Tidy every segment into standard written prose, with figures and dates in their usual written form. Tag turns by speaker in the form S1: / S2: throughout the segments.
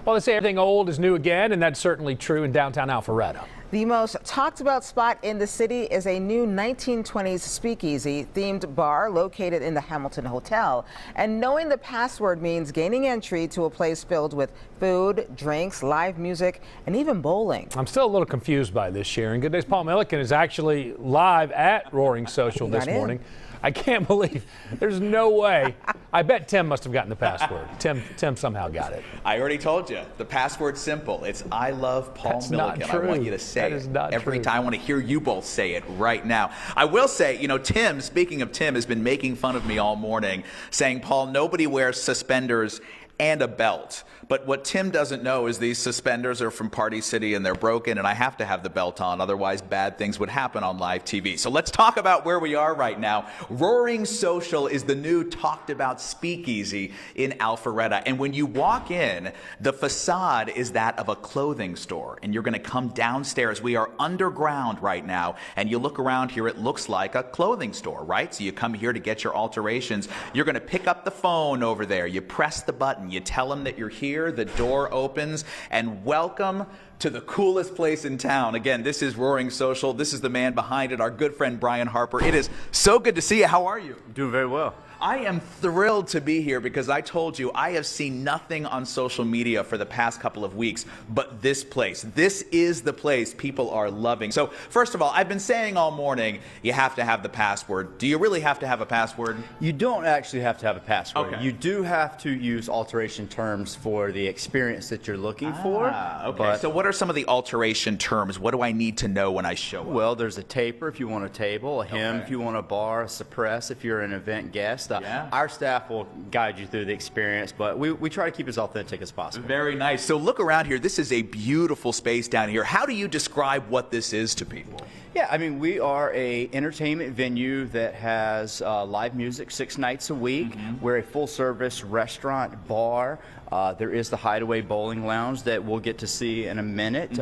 S1: Well, they say everything old is new again, and that's certainly true in downtown Alpharetta.
S2: The most talked about spot in the city is a new 1920s speakeasy-themed bar located in the Hamilton Hotel. And knowing the password means gaining entry to a place filled with food, drinks, live music, and even bowling.
S1: I'm still a little confused by this, Sharon. Good Day's Paul Milliken is actually live at Roaring Social this morning. I can't believe there's no way. I bet Tim must have gotten the password. Tim somehow got it.
S3: I already told you. The password's simple. It's I love Paul Milliken.
S1: Not true.
S3: I want you to say
S1: that is
S3: it
S1: not
S3: every
S1: true.
S3: time. I want to hear you both say it right now. I will say, you know, Tim, speaking of Tim, has been making fun of me all morning, saying, Paul, nobody wears suspenders and a belt. But what Tim doesn't know is these suspenders are from Party City and they're broken, and I have to have the belt on, otherwise bad things would happen on live TV. So let's talk about where we are right now. Roaring Social is the new talked about speakeasy in Alpharetta. And when you walk in, the facade is that of a clothing store. And you're gonna come downstairs. We are underground right now. And you look around here, it looks like a clothing store, right? So you come here to get your alterations. You're gonna pick up the phone over there. You press the button. You tell them that you're here. The door opens, and welcome to the coolest place in town. Again, this is Roaring Social. This is the man behind it, our good friend Brian Harper. It is so good to see you. How are you?
S4: Doing very well.
S3: I am thrilled to be here because I told you I have seen nothing on social media for the past couple of weeks but this place. This is the place people are loving. So first of all, I've been saying all morning, you have to have the password. Do you really have to have a password?
S4: You don't actually have to have a password.
S3: Okay.
S4: You do have to use alteration terms for the experience that you're looking for.
S3: Okay. So what are some of the alteration terms? What do I need to know when I show up?
S4: Well, there's a taper if you want a table, a hymn if you want a bar, a suppress if you're an event guest. Our staff will guide you through the experience, but we try to keep it as authentic as possible.
S3: Very nice. So look around here. This is a beautiful space down here. How do you describe what this is to people?
S4: Yeah, I mean, we are a entertainment venue that has live music 6 nights a week. We're a full-service restaurant, bar. There is the Hideaway Bowling Lounge that we'll get to see in a minute.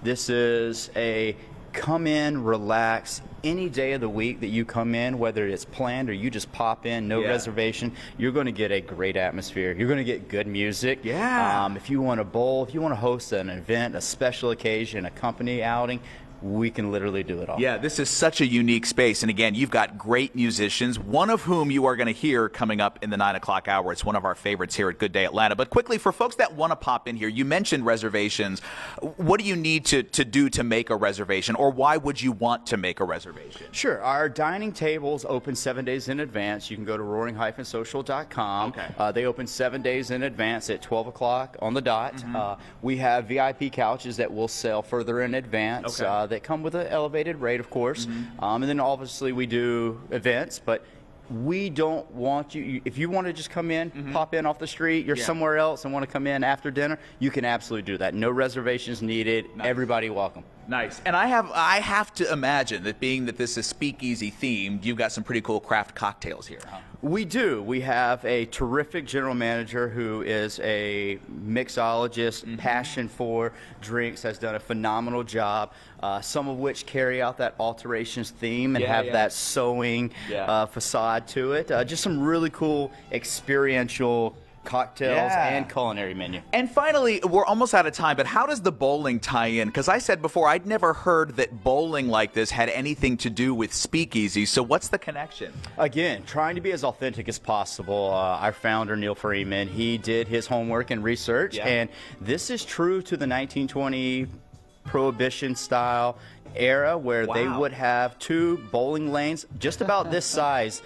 S4: This is a come in, relax. Any day of the week that you come in, whether it's planned or you just pop in, no reservation, you're going to get a great atmosphere. You're going to get good music. If you want to bowl, if you want to host an event, a special occasion, a company outing, we can literally do it all.
S3: Yeah, this is such a unique space. And again, you've got great musicians, one of whom you are going to hear coming up in the 9 o'clock hour. It's one of our favorites here at Good Day Atlanta. But quickly, for folks that want to pop in here, you mentioned reservations. What do you need to do to make a reservation, or why would you want to make a reservation?
S4: Sure. Our dining tables open 7 days in advance. You can go to roaring-social.com. They open 7 days in advance at 12 o'clock on the dot. We have VIP couches that will sell further in advance. That come with an elevated rate, of course. And then obviously we do events, but we don't want you, if you want to just come in, pop in off the street, you're somewhere else and want to come in after dinner, you can absolutely do that. No reservations needed. Everybody welcome.
S3: Nice. And I have to imagine that being that this is speakeasy themed, you've got some pretty cool craft cocktails here, huh?
S4: We do. We have a terrific general manager who is a mixologist, passion for drinks, has done a phenomenal job, some of which carry out that alterations theme and have that sewing facade to it. Just some really cool experiential cocktails and culinary menu.
S3: And finally, we're almost out of time, but how does the bowling tie in? Because I said before, I'd never heard that bowling like this had anything to do with speakeasy, so what's the connection?
S4: Again, trying to be as authentic as possible. Our founder, Neil Freeman, he did his homework and research, and this is true to the 1920 Prohibition style era where they would have 2 bowling lanes just about this size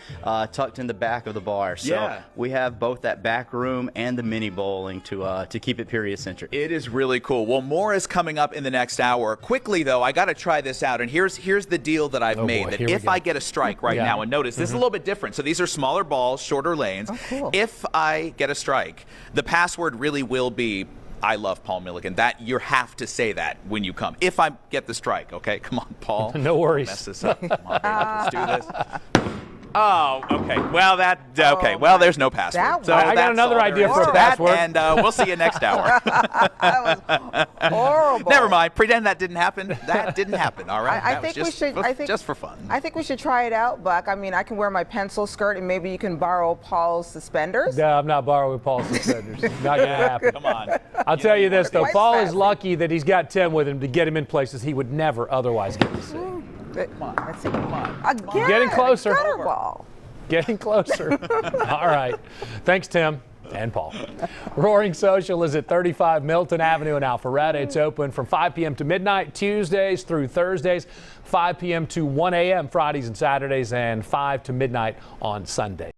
S4: tucked in the back of the bar. So we have both that back room and the mini bowling to keep it period-centric.
S3: It is really cool. Well, more is coming up in the next hour. Quickly, though, I got to try this out. And here's the deal that I've made. That if I get a strike right now, and notice, this is a little bit different. So these are smaller balls, shorter lanes. If I get a strike, the password really will be I love Paul Milliken. That you have to say that when you come. If I get the strike, okay? Come on, Paul.
S1: No worries.
S3: Mess this up. Come on, baby. Let's do this. Oh, okay. Well, okay. Well, there's no password.
S2: That
S3: So
S2: was-
S1: I got
S3: that's
S1: another
S3: all there
S1: idea
S3: is
S1: for a
S3: to that,
S1: password.
S3: and we'll see you next hour.
S2: That was horrible.
S3: Never mind. Pretend that didn't happen. That didn't happen. All right.
S2: I
S3: That was
S2: think we
S3: just
S2: should.
S3: for-
S2: I think
S3: just for fun.
S2: I think we should try it out, Buck. I mean, I can wear my pencil skirt, and maybe you can borrow Paul's suspenders.
S1: No, I'm not borrowing Paul's suspenders. Not going to happen.
S3: Come on.
S1: I'll tell you this, though.
S2: Quite
S1: Paul is
S2: sassy.
S1: lucky that he's got Tim with him to get him in places he would never otherwise get to see.
S2: Let's see.
S3: Come on.
S2: Again,
S1: Getting closer.
S2: gutter ball.
S1: Getting closer. All right. Thanks, Tim and Paul. Roaring Social is at 35 Milton Avenue in Alpharetta. It's open from 5 p.m. to midnight, Tuesdays through Thursdays, 5 p.m. to 1 a.m. Fridays and Saturdays, and 5 to midnight on Sundays.